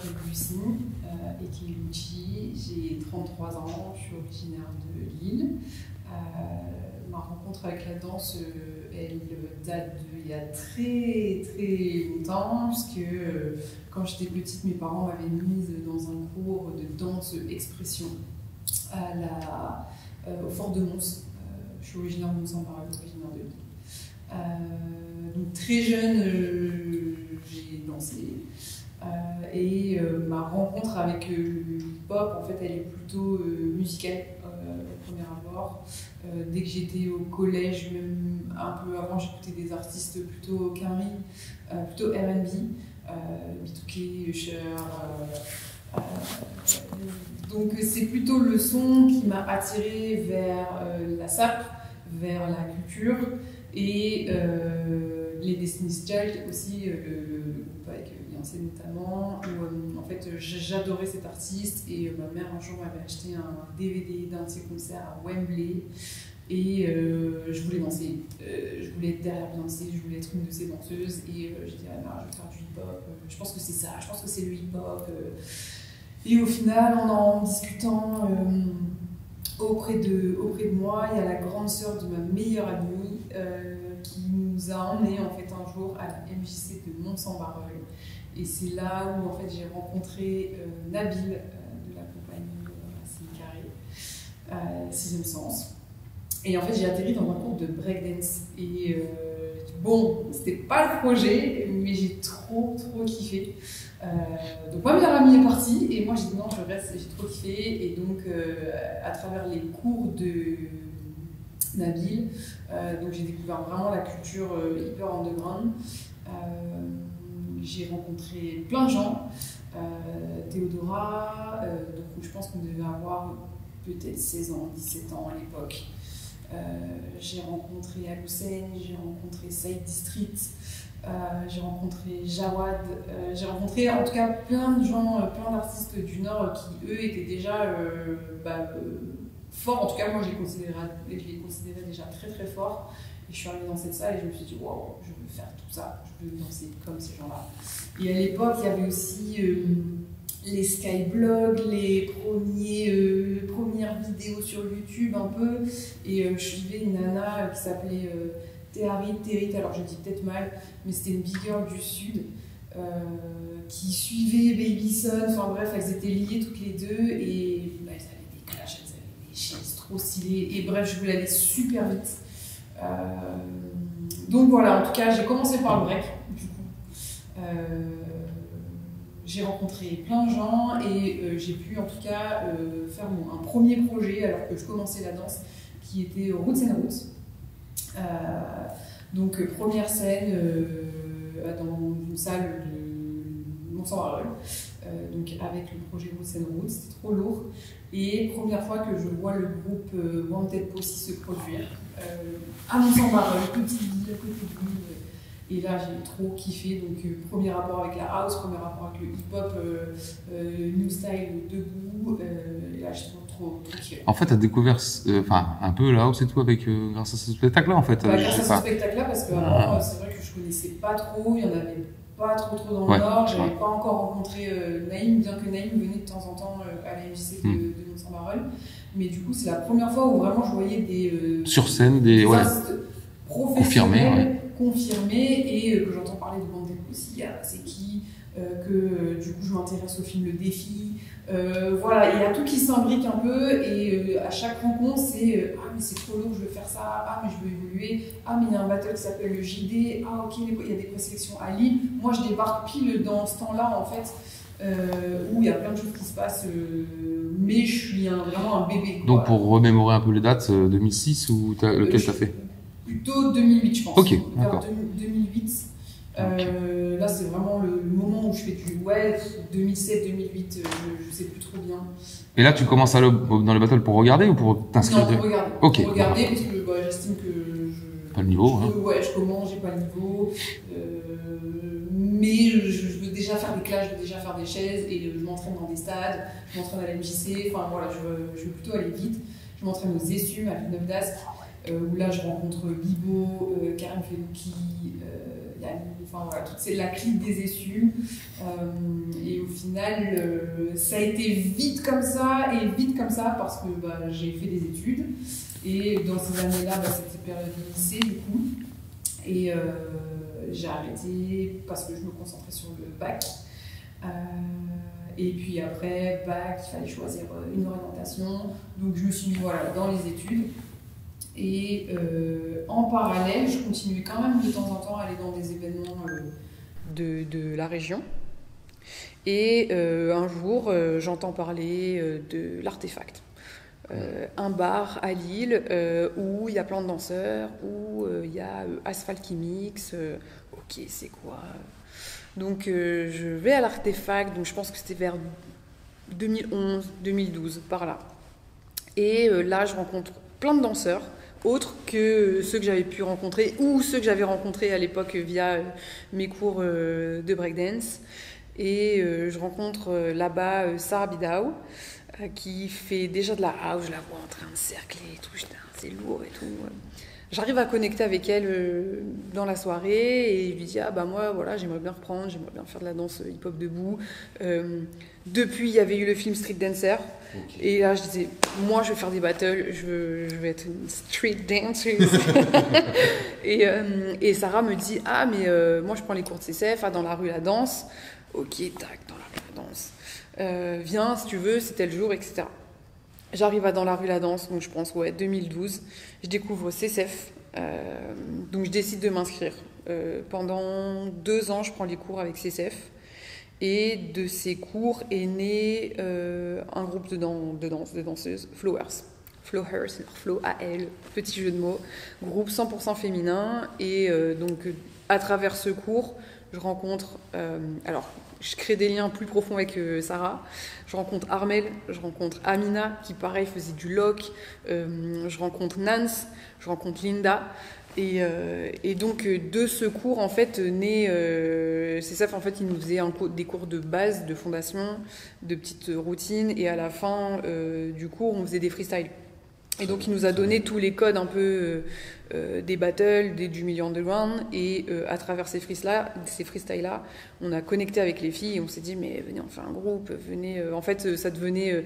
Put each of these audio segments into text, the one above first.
m'appelle Lucie Ekilucci, j'ai 33 ans, je suis originaire de Lille. Ma rencontre avec la danse, elle date d'il y a très très longtemps, puisque quand j'étais petite, mes parents m'avaient mise dans un cours de danse expression au Fort de Mons. Je suis originaire de Mons-en-Pareil, originaire de Lille. Donc très jeune, j'ai dansé. Et ma rencontre avec le hip-hop, en fait, elle est plutôt musicale au premier abord. Dès que j'étais au collège, même un peu avant, j'écoutais des artistes plutôt carry, plutôt R&B, B2K, Usher. Donc c'est plutôt le son qui m'a attirée vers la SAP, vers la culture et les Destiny's Child aussi, le groupe avec Beyoncé notamment, où en fait j'adorais cet artiste et ma mère un jour m'avait acheté un DVD d'un de ses concerts à Wembley et je voulais danser, je voulais être derrière Beyoncé, je voulais être une de ses danseuses et j'ai dit ah non, je vais faire du hip-hop, je pense que c'est ça, je pense que c'est le hip-hop. Et au final, en discutant auprès de moi, il y a la grande sœur de ma meilleure amie qui nous a emmenés en fait un jour à la MJC de Mons-en-Barœul. Et c'est là où en fait j'ai rencontré Nabil de la compagnie Racine Carré, Sixième Sens. Et en fait j'ai atterri dans un cours de breakdance. Et bon, c'était pas le projet, mais j'ai trop kiffé. Donc ma meilleure amie est partie et moi j'ai dit non, je reste, j'ai trop kiffé. Et donc à travers les cours de Nabil, donc j'ai découvert vraiment la culture hyper underground. J'ai rencontré plein de gens, Théodora, donc je pense qu'on devait avoir peut-être 16 ans, 17 ans à l'époque. J'ai rencontré Al-Hussein, j'ai rencontré Saïd District, j'ai rencontré Jawad, j'ai rencontré en tout cas plein de gens, plein d'artistes du Nord qui eux étaient déjà forts. En tout cas, moi je les considérais déjà très forts. Et je suis arrivée dans cette salle et je me suis dit waouh, je veux faire tout ça, je veux danser comme ces gens-là. Et à l'époque, il y avait aussi les skyblogs, les premières vidéos sur YouTube un peu. Et je suivais une nana qui s'appelait Terit, alors je dis peut-être mal, mais c'était une big girl du Sud qui suivait Baby Son. Enfin bref, elles étaient liées toutes les deux et elles avaient des clashs, elles avaient des chaises trop stylées. Et bref, je voulais aller super vite. Donc voilà, en tout cas, j'ai commencé par le break, du coup. J'ai rencontré plein de gens et j'ai pu en tout cas faire un premier projet alors que je commençais la danse qui était Roots and Roots. Donc première scène dans une salle de Mons-en-Barœul, donc avec le projet Roots and Roots, c'était trop lourd. Et première fois que je vois le groupe Wanted Posse se produire à Mons-en-Barœul, petite ville à côté de Lille. Et là, j'ai trop kiffé. Donc, premier rapport avec la house, premier rapport avec le hip-hop, new style debout. Et là, j'ai trop kiffé. En fait, tu as découvert un peu la house et tout grâce à ce spectacle-là, en fait. Grâce à ce spectacle-là, parce que c'est vrai que je connaissais pas trop. Il y en avait pas trop dans le Nord. J'avais pas encore rencontré Naïm, bien que Naïm venait de temps en temps à la MJC de Mons-en-Barœul. Mais du coup, c'est la première fois où vraiment je voyais des sur scène, des artistes professionnels, confirmés, et que j'entends parler de Wanted Posse, c'est qui, que du coup je m'intéresse au film Le Défi. Voilà, il y a tout qui s'imbrique un peu, et à chaque rencontre, c'est ah, mais c'est trop lourd, je veux faire ça, ah, mais je veux évoluer, ah, mais il y a un battle qui s'appelle le JD, ah, ok, il y a des présélections à Lille. Moi, je débarque pile dans ce temps-là, en fait. Où il y a plein de choses qui se passent, mais je suis vraiment un bébé. Quoi. Donc pour remémorer un peu les dates, 2006 ou lequel tu as fait? Plutôt 2008, je pense. Ok, d'accord. 2008. Là, c'est vraiment le moment où je fais du 2007, 2008, je sais plus trop bien. Et là, tu commences dans le battle pour regarder ou pour t'inscrire? Non, pour regarder. Ok. Pour regarder, parce que j'estime que pas le niveau. Je commence, j'ai pas le niveau. Mais je veux déjà faire des clashs, je veux déjà faire des chaises, et je m'entraîne dans des stades, je m'entraîne à la MJC, enfin voilà, je veux plutôt aller vite. Je m'entraîne aux Essumes, à Villeneuve d'Ascq, où là je rencontre Bibo, Karim Felouki, Yannick, enfin voilà, toute la clique des Essumes. Et au final, ça a été vite comme ça parce que j'ai fait des études. Et dans ces années-là, c'était période de lycée du coup. Et j'ai arrêté parce que je me concentrais sur le bac. Et puis après, bac, il fallait choisir une orientation. Donc je me suis mis dans les études. Et en parallèle, je continuais quand même de temps en temps à aller dans des événements de la région. Et un jour, j'entends parler de l'Artefact. Un bar à Lille où il y a plein de danseurs, où il y a Asphalt qui mixe. Ok, c'est quoi? Donc je vais à l'Artefact, donc je pense que c'était vers 2011, 2012, par là. Et là, je rencontre plein de danseurs, autres que ceux que j'avais pu rencontrer ou ceux que j'avais rencontrés à l'époque via mes cours de breakdance. Et je rencontre là-bas Sarah Bidao, qui fait déjà de la house. Je la vois en train de cercler et tout, c'est lourd et tout. J'arrive à connecter avec elle dans la soirée et je lui dis moi voilà, j'aimerais bien reprendre, j'aimerais bien faire de la danse hip-hop debout. Depuis il y avait eu le film Street Dancer. Okay. Et là je disais moi je vais faire des battles, je vais être une street dancer. et Sarah me dit mais moi je prends les cours de CCF dans la rue la danse. Ok, tac, dans la rue la danse. Viens si tu veux, c'est tel jour, etc. J'arrive dans la rue la danse, donc je pense 2012. Je découvre CCF, donc je décide de m'inscrire. Pendant 2 ans, je prends les cours avec CCF. Et de ces cours est né un groupe de danseuses, Flowers. Flowers, Flow A-L, petit jeu de mots. Groupe 100% féminin. Et donc, à travers ce cours, je rencontre... je crée des liens plus profonds avec Sarah. Je rencontre Armel, je rencontre Amina, qui pareil faisait du lock. Je rencontre Nance, je rencontre Linda. Et donc de ce cours en fait naît CCF. En fait il nous faisait des cours de base, de fondation, de petites routines, et à la fin du cours on faisait des freestyles. Et donc il nous a donné tous les codes un peu des battles, du milieu underground, et à travers ces freestyles là, on a connecté avec les filles et on s'est dit mais venez on fait un groupe, venez. En fait ça devenait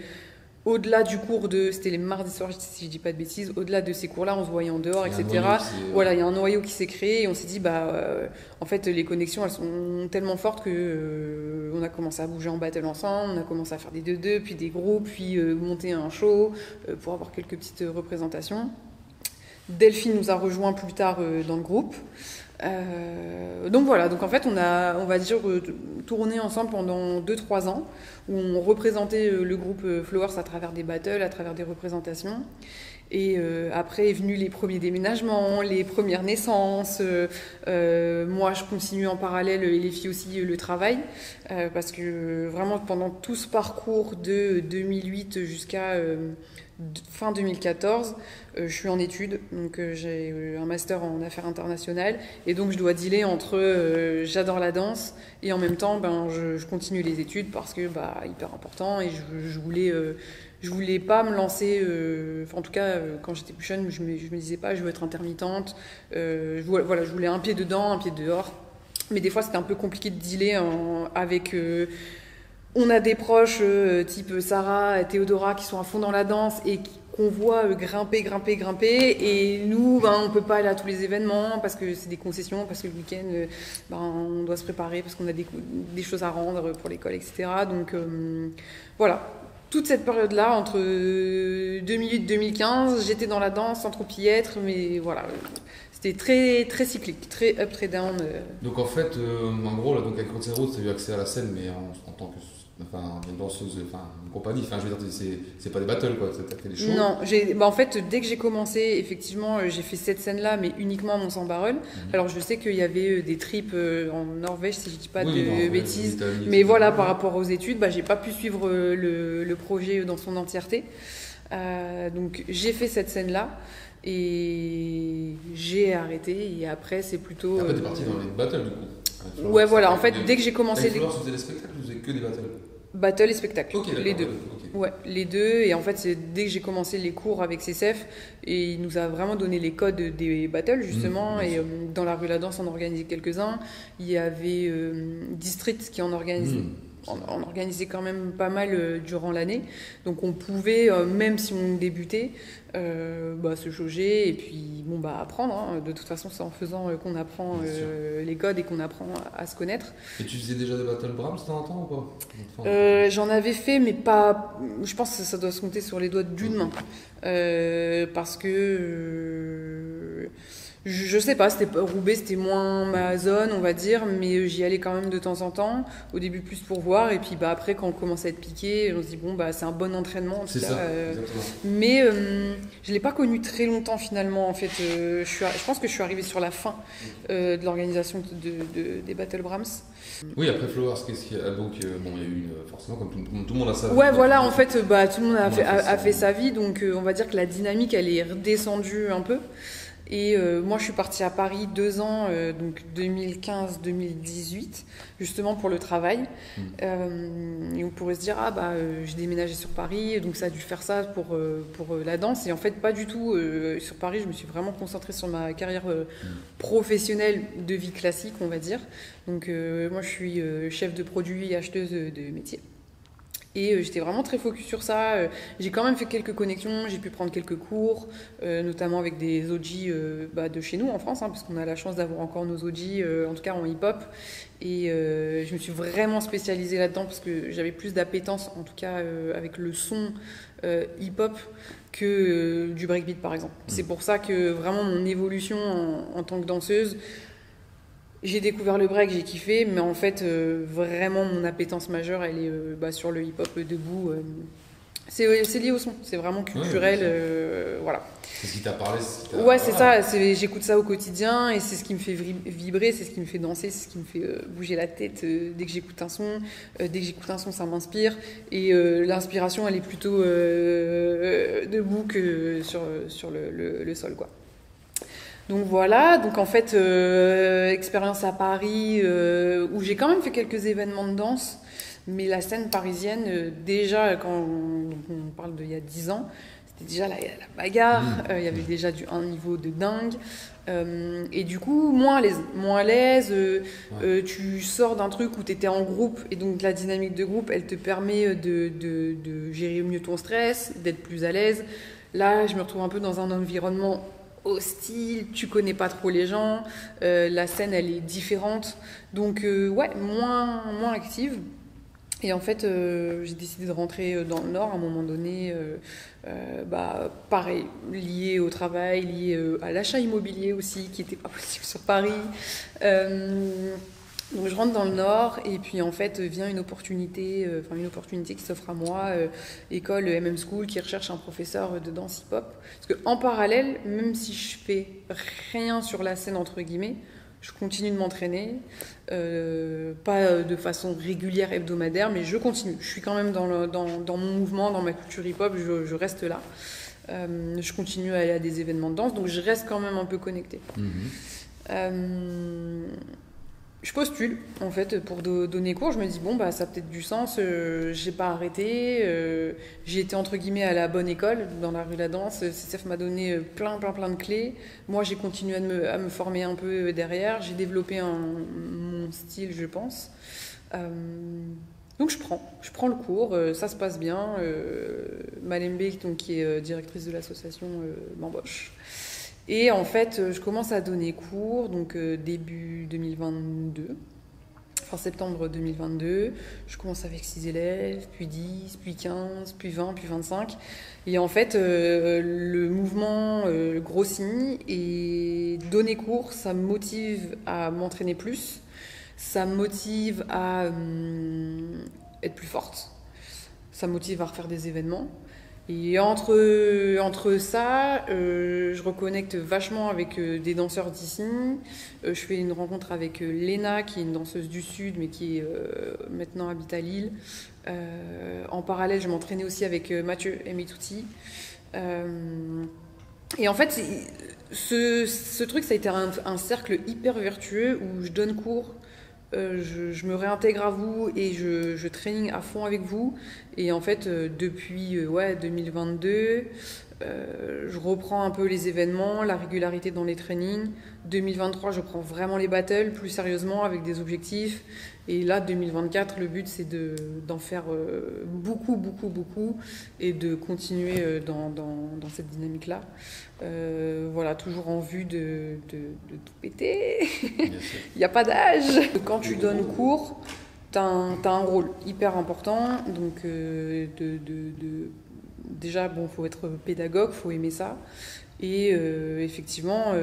au-delà du cours c'était les mardis soirs si je dis pas de bêtises, au-delà de ces cours-là on se voyait en dehors, etc. Voilà, il y a un noyau qui s'est créé et on s'est dit en fait les connexions elles sont tellement fortes que on a commencé à bouger en battle ensemble, on a commencé à faire des 2-2, puis des groupes, puis monter un show pour avoir quelques petites représentations. Delphine nous a rejoint plus tard dans le groupe. Donc voilà, donc en fait on va dire tourné ensemble pendant 2-3 ans où on représentait le groupe Flowers à travers des battles, à travers des représentations. Et après est venu les premiers déménagements, les premières naissances. Moi je continue en parallèle et les filles aussi le travail parce que vraiment pendant tout ce parcours de 2008 jusqu'à fin 2014, je suis en études, donc j'ai un master en affaires internationales et donc je dois dealer entre j'adore la danse et en même temps je continue les études parce que hyper important et je voulais pas me lancer, en tout cas quand j'étais plus jeune je me disais pas je veux être intermittente, je voulais un pied dedans, un pied dehors, mais des fois c'était un peu compliqué de dealer avec... on a des proches type Sarah, Théodora qui sont à fond dans la danse et qu'on voit grimper et nous on peut pas aller à tous les événements parce que c'est des concessions, parce que le week-end on doit se préparer parce qu'on a des choses à rendre pour l'école, etc. Donc voilà, toute cette période-là entre 2008 et 2015 j'étais dans la danse sans trop y être, mais voilà, c'était très, très cyclique, très up, très down. Donc en fait, en gros, là, donc avec Rotero, tu as eu accès à la scène, mais en tant que une danseuse, une compagnie, je veux dire, c'est pas des battles, quoi, tu as fait des shows. Non, en fait, dès que j'ai commencé, effectivement, j'ai fait cette scène-là, mais uniquement à Mont-Saint-Barreul. Alors je sais qu'il y avait des trips en Norvège, si je dis pas de bêtises, mais voilà, par rapport aux études, j'ai pas pu suivre le projet dans son entièreté. Donc j'ai fait cette scène-là. Et j'ai arrêté, et après c'est plutôt... Après t'es parti dans les battles du coup. Ouais voilà, en fait dès que j'ai commencé... Avec Florence, vous faisiez des spectacles ou vous faisiez que des battles? Battle et spectacle, les deux. Okay. Ouais, les deux, et en fait c'est dès que j'ai commencé les cours avec CCF, et il nous a vraiment donné les codes des battles justement, et dans la rue La Danse on en organisait quelques-uns, il y avait District qui en organisait on organisait quand même pas mal durant l'année. Donc on pouvait, même si on débutait, se jauger et puis apprendre. Hein. De toute façon, c'est en faisant qu'on apprend les codes et qu'on apprend à se connaître. Et tu faisais déjà des Battle Brahms de temps en temps ou pas? J'en avais fait, mais pas. Je pense que ça doit se compter sur les doigts d'une main. Parce que. Je sais pas, Roubaix c'était moins ma zone, on va dire, mais j'y allais quand même de temps en temps. Au début plus pour voir, et puis après quand on commence à être piqué, on se dit c'est un bon entraînement. En tout cas, exactement. Mais je l'ai pas connu très longtemps finalement. En fait, je pense que je suis arrivée sur la fin de l'organisation des Battle Brahms. Oui, après Flowers, qu'est-ce qu'il y a? Donc, il y a eu forcément, comme tout le monde a sa vie. Ouais, voilà, en fait, tout le monde a fait sa vie, donc on va dire que la dynamique, elle est redescendue un peu. Et moi, je suis partie à Paris 2 ans, donc 2015-2018, justement pour le travail. Et on pourrait se dire, j'ai déménagé sur Paris, donc ça a dû faire ça pour la danse. Et en fait, pas du tout. Sur Paris, je me suis vraiment concentrée sur ma carrière professionnelle de vie classique, on va dire. Donc moi, je suis chef de produit et acheteuse de métier. Et j'étais vraiment très focus sur ça. J'ai quand même fait quelques connexions, j'ai pu prendre quelques cours, notamment avec des OG de chez nous en France, hein, parce qu'on a la chance d'avoir encore nos OG, en tout cas en hip-hop. Et je me suis vraiment spécialisée là-dedans parce que j'avais plus d'appétence, en tout cas avec le son hip-hop, que du breakbeat par exemple. C'est pour ça que vraiment mon évolution en tant que danseuse, j'ai découvert le break, j'ai kiffé, mais en fait, vraiment, mon appétence majeure, elle est sur le hip-hop debout. C'est lié au son, c'est vraiment culturel, voilà. C'est ce qui t'a parlé, Ouais, c'est ça, j'écoute ça au quotidien et c'est ce qui me fait vibrer, c'est ce qui me fait danser, c'est ce qui me fait bouger la tête dès que j'écoute un son. Dès que j'écoute un son, ça m'inspire. Et l'inspiration, elle est plutôt debout que sur le sol, quoi. Donc voilà, donc en fait, expérience à Paris, où j'ai quand même fait quelques événements de danse, mais la scène parisienne, déjà, quand on parle d'il y a 10 ans, c'était déjà la bagarre, il y avait déjà un niveau de dingue, et du coup, moins à l'aise, tu sors d'un truc où tu étais en groupe, et donc la dynamique de groupe, elle te permet de gérer mieux ton stress, d'être plus à l'aise. Là, je me retrouve un peu dans un environnement hostile, tu connais pas trop les gens, la scène elle est différente, donc moins active. Et en fait, j'ai décidé de rentrer dans le Nord à un moment donné, pareil, lié au travail, lié à l'achat immobilier aussi, qui n'était pas possible sur Paris. Donc je rentre dans le Nord et puis en fait vient une opportunité qui s'offre à moi, école MM School qui recherche un professeur de danse hip-hop. Parce qu'en parallèle, même si je fais rien sur la scène entre guillemets, je continue de m'entraîner, pas de façon régulière, hebdomadaire, mais je continue. Je suis quand même dans mon mouvement, dans ma culture hip-hop, je reste là. Je continue à aller à des événements de danse, donc je reste quand même un peu connectée. Je postule en fait pour donner cours. Je me dis ça a peut-être du sens. J'ai pas arrêté. J'ai été entre guillemets à la bonne école dans la rue de la danse. CCF m'a donné plein de clés. Moi j'ai continué à me former un peu derrière. J'ai développé mon style, je pense. Donc je prends le cours. Ça se passe bien. Malembe, qui est directrice de l'association, m'embauche. Et en fait, je commence à donner cours, donc début 2022, fin septembre 2022. Je commence avec 6 élèves, puis 10, puis 15, puis 20, puis 25. Et en fait, le mouvement grossit et donner cours, ça me motive à m'entraîner plus. Ça me motive à être plus forte. Ça me motive à refaire des événements. Et entre ça, je reconnecte vachement avec des danseurs d'ici. Je fais une rencontre avec Léna, qui est une danseuse du Sud, mais qui maintenant habite à Lille. En parallèle, je m'entraînais aussi avec Mathieu Emitouti. Et en fait, ce truc, ça a été un cercle hyper vertueux où je donne cours. Je me réintègre à vous et je training à fond avec vous. Et en fait, depuis 2022, Je reprends un peu les événements, la régularité dans les trainings. 2023, je prends vraiment les battles plus sérieusement avec des objectifs. Et là, 2024, le but, c'est d'en faire beaucoup et de continuer dans cette dynamique-là. Voilà, toujours en vue de tout péter. Il n'y a pas d'âge. Quand tu donnes cours, tu as un rôle hyper important. Donc, déjà, bon, faut être pédagogue, faut aimer ça. Et effectivement,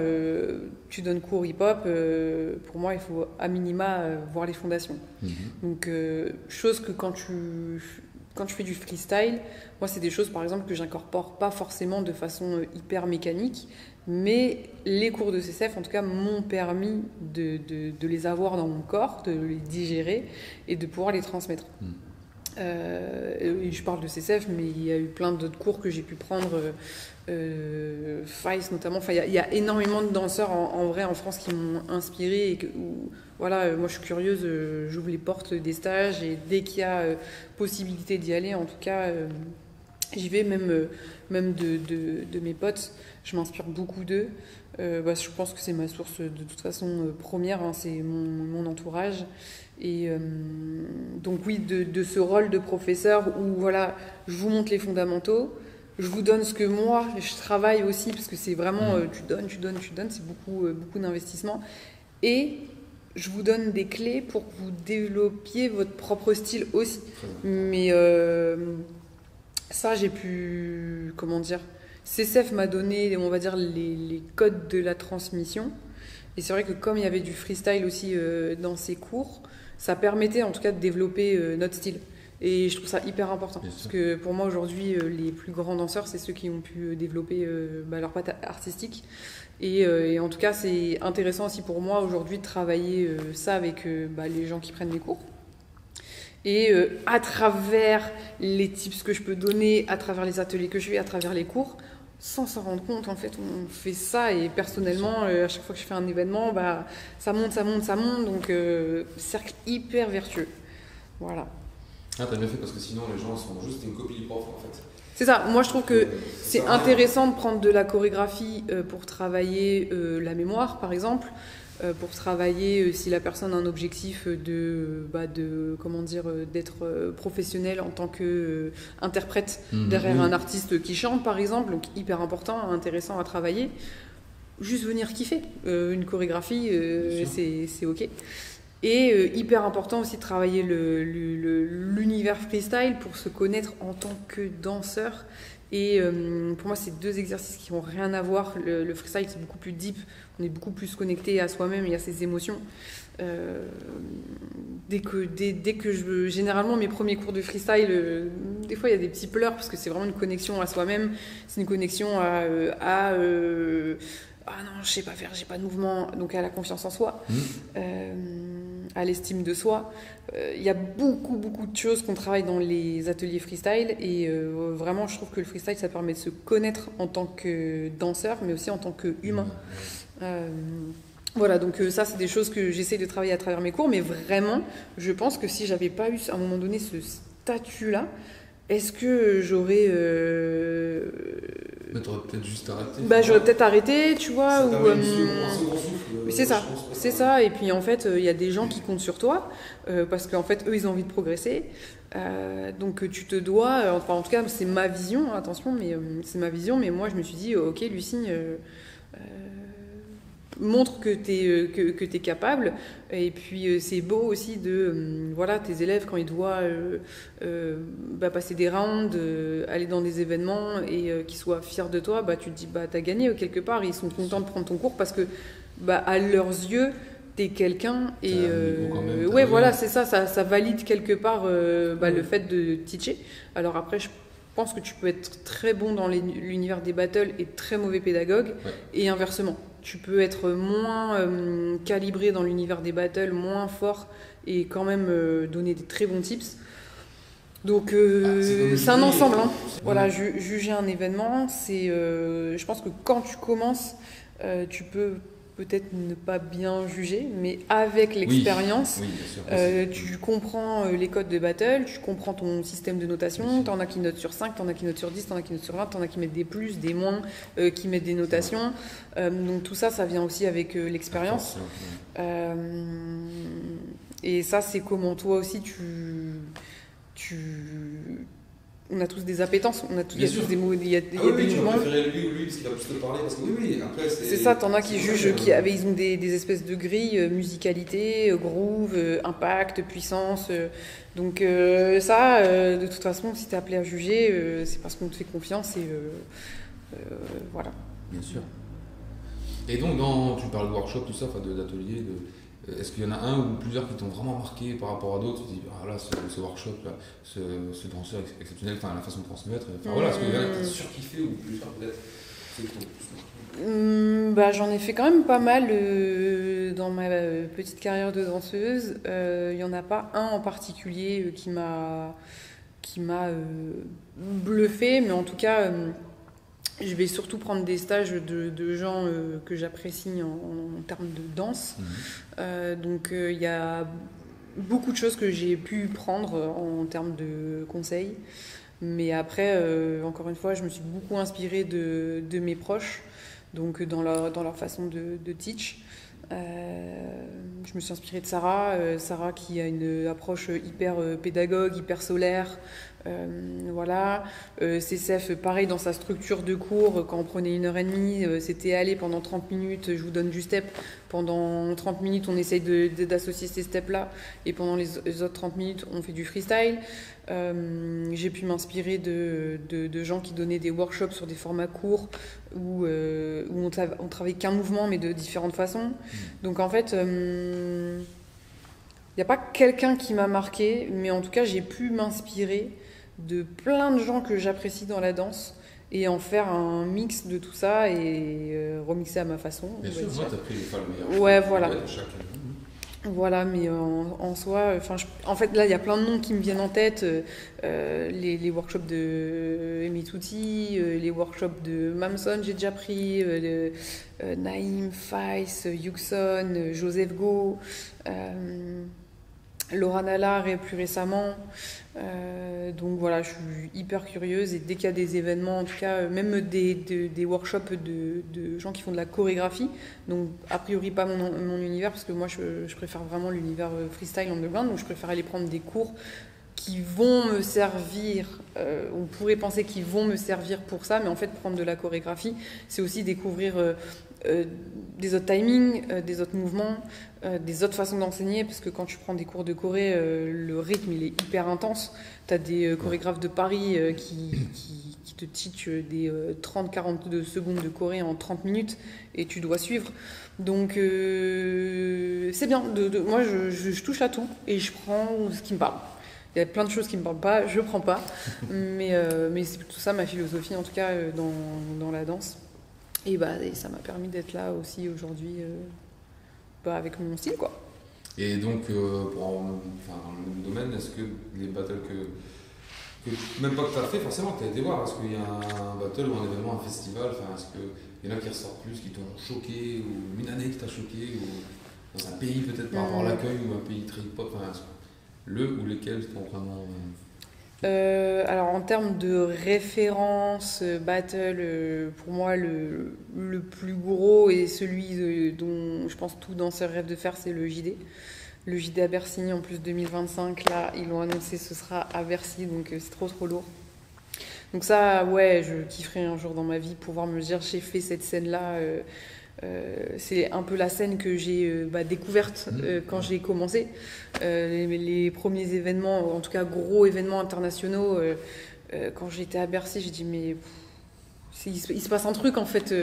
tu donnes cours hip-hop, pour moi, il faut à minima voir les fondations. Donc, chose que quand tu fais du freestyle, moi, c'est des choses, par exemple, que j'incorpore pas forcément de façon hyper mécanique, mais les cours de CCF, en tout cas, m'ont permis de les avoir dans mon corps, de les digérer et de pouvoir les transmettre. Je parle de CCF, mais il y a eu plein d'autres cours que j'ai pu prendre, Fice notamment. Enfin, il y a énormément de danseurs en vrai en France qui m'ont inspirée et voilà, moi je suis curieuse, j'ouvre les portes des stages et dès qu'il y a possibilité d'y aller, en tout cas, j'y vais, même de mes potes, je m'inspire beaucoup d'eux. Je pense que c'est ma source de toute façon première, hein, c'est mon entourage. Et donc oui, de ce rôle de professeur où voilà, je vous montre les fondamentaux, je vous donne ce que moi je travaille aussi, parce que c'est vraiment tu donnes, c'est beaucoup d'investissement, et je vous donne des clés pour que vous développiez votre propre style aussi. Mais ça, j'ai pu, comment dire, CCF m'a donné, on va dire, les codes de la transmission. Et c'est vrai que comme il y avait du freestyle aussi dans ces cours, ça permettait en tout cas de développer notre style. Et je trouve ça hyper important. Parce que pour moi aujourd'hui, les plus grands danseurs, c'est ceux qui ont pu développer leur patte artistique. Et en tout cas, c'est intéressant aussi pour moi aujourd'hui de travailler ça avec les gens qui prennent mes cours. Et à travers les tips que je peux donner, à travers les ateliers que je fais, à travers les cours, sans s'en rendre compte, en fait, on fait ça. Et personnellement, à chaque fois que je fais un événement, ça monte. Donc, cercle hyper vertueux. Voilà. Ah, t'as bien fait, parce que sinon, les gens sont juste une copie du prof, en fait. C'est ça. Moi, je trouve que c'est intéressant de prendre de la chorégraphie pour travailler la mémoire, par exemple. Pour travailler si la personne a un objectif d'être professionnel en tant qu'interprète derrière un artiste qui chante, par exemple. Donc hyper important, intéressant à travailler. Juste venir kiffer une chorégraphie, c'est ok. Et hyper important aussi de travailler l'univers freestyle pour se connaître en tant que danseur. Et pour moi, c'est deux exercices qui n'ont rien à voir. Le freestyle, c'est beaucoup plus deep. On est beaucoup plus connecté à soi-même et à ses émotions. Généralement, mes premiers cours de freestyle, des fois, il y a des petits pleurs parce que c'est vraiment une connexion à soi-même. C'est une connexion à ah non, je sais pas faire, j'ai pas de mouvement, donc à la confiance en soi, à l'estime de soi. Il y a beaucoup de choses qu'on travaille dans les ateliers freestyle et vraiment je trouve que le freestyle ça permet de se connaître en tant que danseur mais aussi en tant qu'humain. Voilà, donc ça c'est des choses que j'essaie de travailler à travers mes cours, mais vraiment je pense que si j'avais pas eu à un moment donné ce statut là, est-ce que j'aurais... t'aurais peut-être juste arrêté. J'aurais peut-être arrêté, tu vois. Ça un second souffle. C'est ça. Et puis en fait, il y a des gens qui comptent sur toi parce qu'en fait, eux, ils ont envie de progresser. Donc tu te dois... en tout cas, c'est ma vision, attention, mais c'est ma vision. Mais moi, je me suis dit, ok, Lucie... montre que t'es capable et puis c'est beau aussi de voilà tes élèves quand ils doivent passer des rounds, aller dans des événements et qu'ils soient fiers de toi, tu te dis t'as gagné quelque part, ils sont contents de prendre ton cours parce que à leurs yeux t'es quelqu'un et ouais voilà c'est ça valide quelque part le fait de teacher. Alors après je pense que tu peux être très bon dans l'univers des battles et très mauvais pédagogue et inversement. Tu peux être moins calibré dans l'univers des battles, moins fort et quand même donner des très bons tips. Donc c'est un ensemble. Hein. Voilà, juger un événement, c'est, je pense que quand tu commences, tu peux peut-être ne pas bien juger, mais avec l'expérience, Oui, bien sûr. tu comprends les codes de battle, tu comprends ton système de notation, t'en as qui notent sur 5, t'en as qui notent sur 10, t'en as qui notent sur 20, t'en as qui mettent des plus, des moins, qui mettent des notations. Donc tout ça, ça vient aussi avec l'expérience. Et ça, c'est comment toi aussi on a tous des appétences, on a tous, Bien il y a sûr. tous des mots, il y a des Tu vas mouvements. préférer lui ou lui parce qu'il va plus te parler. Parce que oui, après, C'est ça, t'en as qui jugent, vrai, ils ont des espèces de grilles, musicalité, groove, impact, puissance. Donc de toute façon, si t'es appelé à juger, c'est parce qu'on te fait confiance et voilà. Bien sûr. Et donc, tu parles de workshop, tout ça, d'atelier, est-ce qu'il y en a un ou plusieurs qui t'ont vraiment marqué par rapport à d'autres? Tu te dis, ah là, ce workshop, là, ce danseur exceptionnel, enfin, la façon de transmettre, enfin voilà, est-ce qu'il y en a qui t'ont surkiffé ou plusieurs peut-être? C'est qui t'ont plus marqué? J'en ai fait quand même pas mal dans ma petite carrière de danseuse. Il n'y en a pas un en particulier qui m'a bluffé, mais en tout cas, je vais surtout prendre des stages de gens que j'apprécie en termes de danse. Donc il y a beaucoup de choses que j'ai pu prendre en termes de conseils. Mais après, encore une fois, je me suis beaucoup inspirée de mes proches, donc dans leur façon de teach. Je me suis inspirée de Sarah qui a une approche hyper pédagogue, hyper solaire. Voilà. CCF, pareil, dans sa structure de cours, quand on prenait 1h30, c'était aller pendant 30 minutes, je vous donne du step. Pendant 30 minutes, on essaye d'associer ces steps-là. Et pendant les autres 30 minutes, on fait du freestyle. J'ai pu m'inspirer de gens qui donnaient des workshops sur des formats courts où on travaillait qu'un mouvement, mais de différentes façons. Donc en fait, il n'y a pas quelqu'un qui m'a marqué, mais en tout cas, j'ai pu m'inspirer de plein de gens que j'apprécie dans la danse et en faire un mix de tout ça et remixer à ma façon. Bien sûr, moi, t'as pris le meilleur. Ouais, voilà. De chaque... Voilà, mais en soi, en fait, là, il y a plein de noms qui me viennent en tête. Les workshops de Emitouti, les workshops de Mamson, j'ai déjà pris, Naïm, Faiz, Yuxon, Joseph Go, Laura Nallard et plus récemment. Donc voilà, je suis hyper curieuse et dès qu'il y a des événements, en tout cas, même des workshops de gens qui font de la chorégraphie, donc a priori pas mon univers parce que moi je préfère vraiment l'univers freestyle underground, donc je préfère aller prendre des cours qui vont me servir, on pourrait penser qu'ils vont me servir pour ça, mais en fait prendre de la chorégraphie, c'est aussi découvrir des autres timings, des autres mouvements, des autres façons d'enseigner, parce que quand tu prends des cours de choré, le rythme il est hyper intense. Tu as des chorégraphes de Paris qui te teachent des 30-42 secondes de choré en 30 minutes et tu dois suivre. Donc c'est bien, moi je touche à tout et je prends ce qui me parle. Il y a plein de choses qui me parlent pas, je prends pas, mais c'est plutôt ça ma philosophie en tout cas dans la danse. Et ça m'a permis d'être là aussi aujourd'hui avec mon style quoi. Et donc dans le même domaine, est-ce que les battles que même pas que tu as fait forcément, que tu as été voir, est-ce qu'il y a un battle ou un événement, un festival, est-ce qu'il y en a qui ressortent plus, qui t'ont choqué, ou une année qui t'a choqué, ou dans un pays peut-être par rapport à l'accueil, ou un pays très hip-hop, le ou lesquels t'ont vraiment... Alors en termes de référence battle, pour moi le plus gros et celui dont je pense tout danseur rêve de faire, c'est le JD. Le JD à Bercy en plus 2025, là ils l'ont annoncé, ce sera à Bercy, donc c'est trop lourd. Donc ça, ouais, je kifferais un jour dans ma vie pouvoir me dire j'ai fait cette scène-là. C'est un peu la scène que j'ai découverte quand j'ai commencé. Les premiers événements, en tout cas gros événements internationaux, quand j'étais à Bercy, j'ai dit mais il se passe un truc en fait.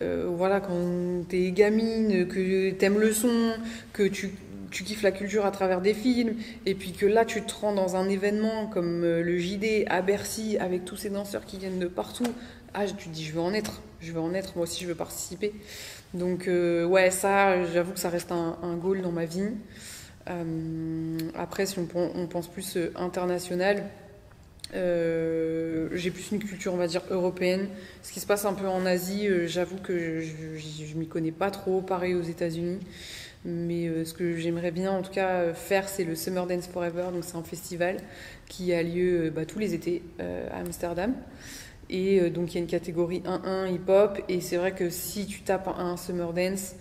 Voilà, quand t'es gamine, que t'aimes le son, que tu kiffes la culture à travers des films, et puis que là tu te rends dans un événement comme le JD à Bercy avec tous ces danseurs qui viennent de partout. Tu te dis je veux en être, moi aussi je veux participer. Donc ouais, ça j'avoue que ça reste un goal dans ma vie. Après si on pense plus international, J'ai plus une culture, on va dire, européenne. Ce qui se passe un peu en Asie, j'avoue que je m'y connais pas trop, pareil aux États-Unis. Mais ce que j'aimerais bien en tout cas faire, c'est le Summer Dance Forever. Donc c'est un festival qui a lieu tous les étés à Amsterdam. Et donc il y a une catégorie 1-1 hip-hop. Et c'est vrai que si tu tapes un Summer Dance,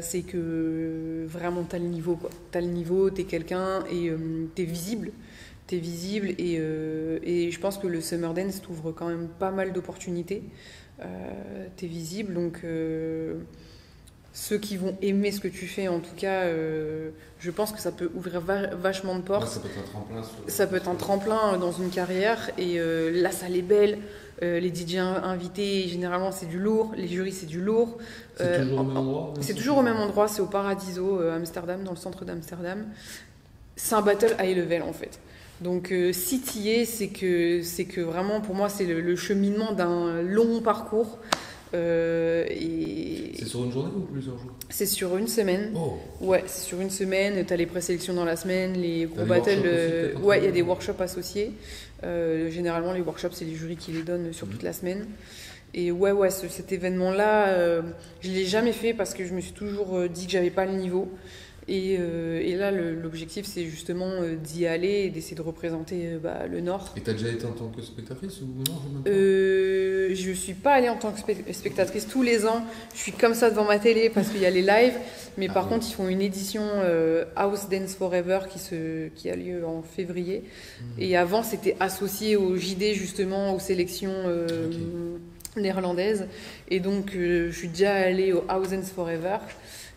c'est que vraiment t'as le niveau, quoi. T'as le niveau, t'es quelqu'un et t'es visible. T'es visible et je pense que le Summer Dance t'ouvre quand même pas mal d'opportunités. T'es visible, donc ceux qui vont aimer ce que tu fais, en tout cas, je pense que ça peut ouvrir vachement de portes. Ouais, ça peut être un tremplin. Ça peut être un tremplin dans une carrière et la salle est belle. Les DJ invités, généralement, c'est du lourd. Les jurys, c'est du lourd. C'est toujours au même endroit? C'est toujours au même endroit. C'est au Paradiso, à Amsterdam, dans le centre d'Amsterdam. C'est un battle high level, en fait. Donc, si tu y es, c'est que vraiment, pour moi, c'est le cheminement d'un long parcours. C'est sur une journée ou plusieurs jours? C'est sur une semaine. Oh. Ouais, c'est sur une semaine. Tu as les présélections dans la semaine, les gros battles. Ouais, il y a des workshops associés. Généralement, les workshops, c'est les jurys qui les donnent sur toute la semaine. Et ouais, cet événement-là, je ne l'ai jamais fait parce que je me suis toujours dit que j'avais pas le niveau. Et là, l'objectif, c'est justement d'y aller et d'essayer de représenter le Nord. Et t'as déjà été en tant que spectatrice ou non? Je suis pas allée en tant que spectatrice tous les ans. Je suis comme ça devant ma télé parce qu'il y a les lives. Mais par contre, ils font une édition House Dance Forever qui a lieu en février. Et avant, c'était associé au JD, justement, aux sélections néerlandaises. Et donc, je suis déjà allée au House Dance Forever.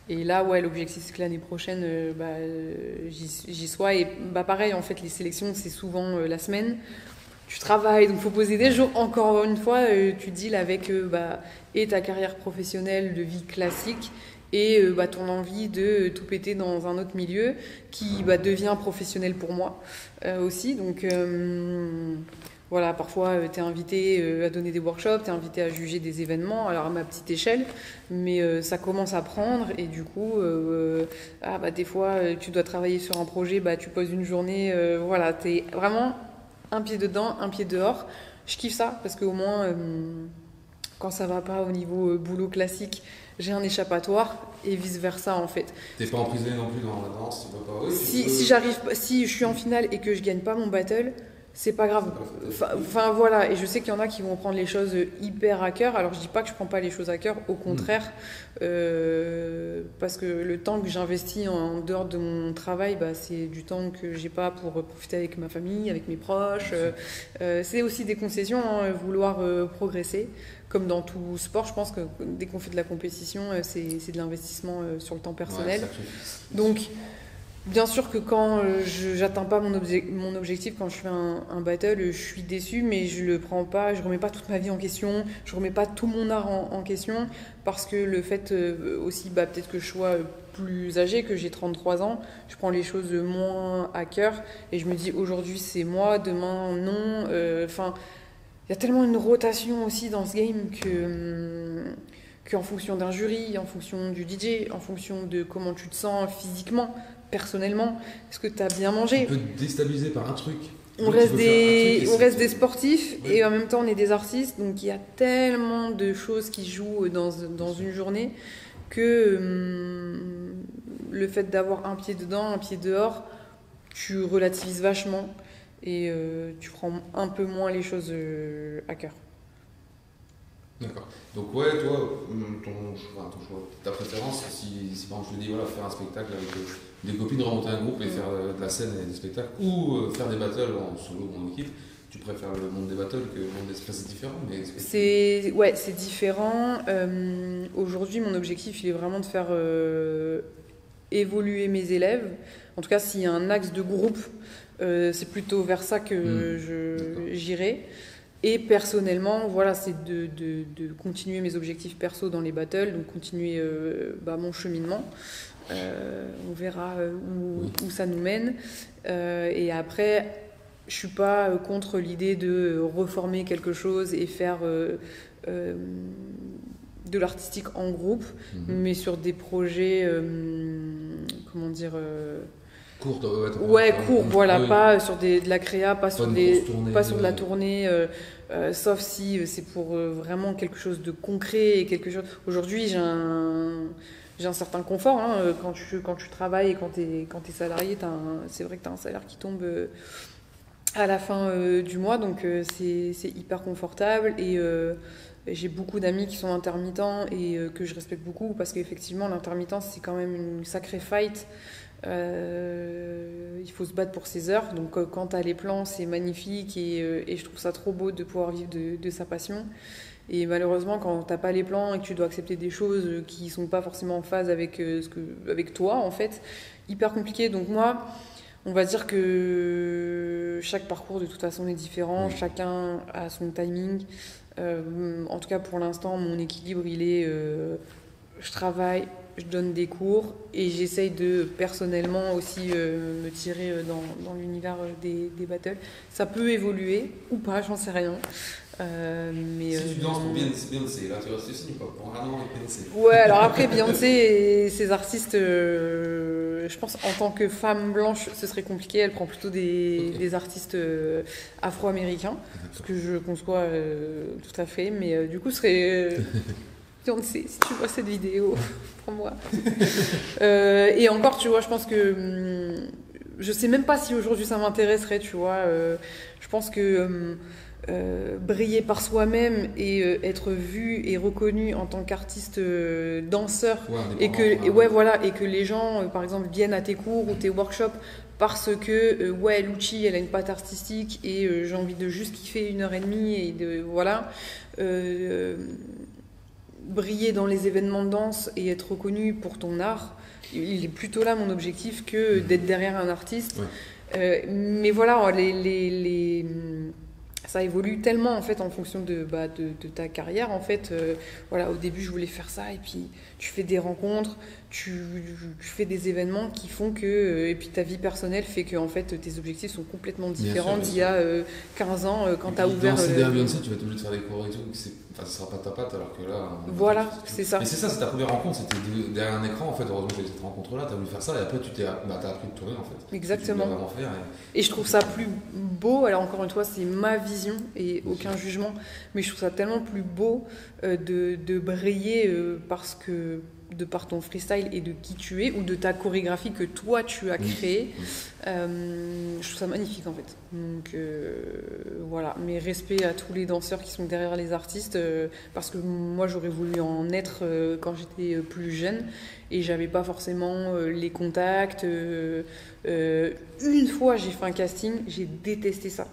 Et là, ouais, l'objectif, c'est que l'année prochaine, j'y sois. Et pareil, en fait, les sélections, c'est souvent la semaine. Tu travailles, donc il faut poser des jours. Encore une fois, tu deals avec et ta carrière professionnelle de vie classique et ton envie de tout péter dans un autre milieu qui devient professionnel pour moi aussi. Donc voilà, parfois tu es invité à donner des workshops, tu es invité à juger des événements, alors à ma petite échelle, mais ça commence à prendre et du coup, des fois tu dois travailler sur un projet, tu poses une journée, voilà, tu es vraiment un pied dedans, un pied dehors. Je kiffe ça parce qu'au moins, quand ça va pas au niveau boulot classique, j'ai un échappatoire et vice versa en fait. T'es pas emprisonné non plus dans la danse, tu peux pas. Oui, si je suis en finale et que je gagne pas mon battle, c'est pas grave. Enfin voilà, et je sais qu'il y en a qui vont prendre les choses hyper à cœur. Alors je dis pas que je prends pas les choses à cœur, au contraire, parce que le temps que j'investis en dehors de mon travail, c'est du temps que j'ai pas pour profiter avec ma famille, avec mes proches. C'est aussi des concessions, vouloir progresser. Comme dans tout sport, je pense que dès qu'on fait de la compétition, c'est de l'investissement sur le temps personnel. Ouais, donc bien sûr que quand j'atteins pas mon objectif, quand je fais un battle, je suis déçue, mais je le prends pas, je remets pas toute ma vie en question, je remets pas tout mon art en question, parce que le fait aussi, peut-être que je sois plus âgée, que j'ai 33 ans, je prends les choses moins à cœur, et je me dis aujourd'hui c'est moi, demain non, il y a tellement une rotation aussi dans ce game qu'en fonction d'un jury, en fonction du DJ, en fonction de comment tu te sens physiquement, personnellement, est-ce que tu as bien mangé? Tu peux te déstabiliser par un truc. On reste des sportifs et en même temps on est des artistes, donc il y a tellement de choses qui jouent dans une journée que le fait d'avoir un pied dedans, un pied dehors, tu relativises vachement et tu prends un peu moins les choses à cœur. D'accord. Donc ouais, toi, ton choix, ta préférence, si par exemple je te dis voilà, faire un spectacle avec des copines, remonter un groupe et faire de la scène et des spectacles, ou faire des battles en solo ou en équipe, tu préfères le monde des battles que le monde des spectacles? C'est différent, mais c'est différent. Aujourd'hui, mon objectif, il est vraiment de faire évoluer mes élèves. En tout cas, s'il y a un axe de groupe, c'est plutôt vers ça que j'irai. Et personnellement, voilà, c'est de continuer mes objectifs perso dans les battles, donc continuer mon cheminement. On verra où ça nous mène. Et après, je suis pas contre l'idée de reformer quelque chose et faire de l'artistique en groupe, mais sur des projets, Court, Ouais, court, voilà, oui. pas sur de la créa, pas sur, une des, grosse tournée, pas sur de la tournée, sauf si c'est pour vraiment quelque chose de concret et quelque chose. Aujourd'hui, j'ai un certain confort hein, quand tu travailles et quand t'es salarié, c'est vrai que tu as un salaire qui tombe à la fin du mois, donc c'est hyper confortable et j'ai beaucoup d'amis qui sont intermittents et que je respecte beaucoup parce qu'effectivement l'intermittence c'est quand même une sacrée fight. Il faut se battre pour ses heures, donc quand t'as les plans c'est magnifique et je trouve ça trop beau de pouvoir vivre de sa passion. Et malheureusement, quand t'as pas les plans et que tu dois accepter des choses qui sont pas forcément en phase avec, avec toi, en fait, hyper compliqué. Donc moi, on va dire que chaque parcours de toute façon est différent, chacun a son timing. En tout cas, pour l'instant, mon équilibre, il est je travaille, je donne des cours et j'essaye de personnellement aussi me tirer dans l'univers des battles. Ça peut évoluer ou pas, j'en sais rien. Si tu danses pour Beyoncé, là tu vas signer pas pour un an avec Beyoncé. Ouais, alors après Beyoncé et ses artistes, je pense en tant que femme blanche, ce serait compliqué. Elle prend plutôt des artistes afro-américains, ce que je conçois tout à fait. Mais du coup, ce serait Beyoncé, si tu vois cette vidéo, prends-moi. Et encore, tu vois, je pense que je sais même pas si aujourd'hui ça m'intéresserait, tu vois. Je pense que briller par soi-même et être vu et reconnu en tant qu'artiste danseur et que les gens par exemple viennent à tes cours ou tes workshops parce que ouais Lucci elle a une patte artistique et j'ai envie de juste kiffer 1h30 et de voilà briller dans les événements de danse et être reconnu pour ton art, il est plutôt là mon objectif que d'être derrière un artiste. Mais voilà, ça évolue tellement en fait en fonction de ta carrière en fait. Voilà, au début je voulais faire ça et puis tu fais des rencontres, tu fais des événements qui font que et puis ta vie personnelle fait que en fait tes objectifs sont complètement différents d'il y a 15 ans quand tu as ouvert Beyoncé, tu vas être obligé de faire des cours et tout, enfin ce sera pas ta patte alors que là voilà, c'est ça. Mais c'est ça, c'est ta première rencontre, c'était derrière un écran en fait. Heureusement que j'ai eu cette rencontre là, tu as voulu faire ça et après t'as appris de tourner en fait. Exactement. Tu vraiment faire, et je trouve ça plus beau, alors encore une fois c'est ma vision et aucun jugement, mais je trouve ça tellement plus beau de briller parce que de par ton freestyle et de qui tu es ou de ta chorégraphie que toi tu as créée. Je trouve ça magnifique en fait. Donc voilà, mais respect à tous les danseurs qui sont derrière les artistes parce que moi j'aurais voulu en être quand j'étais plus jeune et j'avais pas forcément les contacts. Une fois j'ai fait un casting, j'ai détesté ça.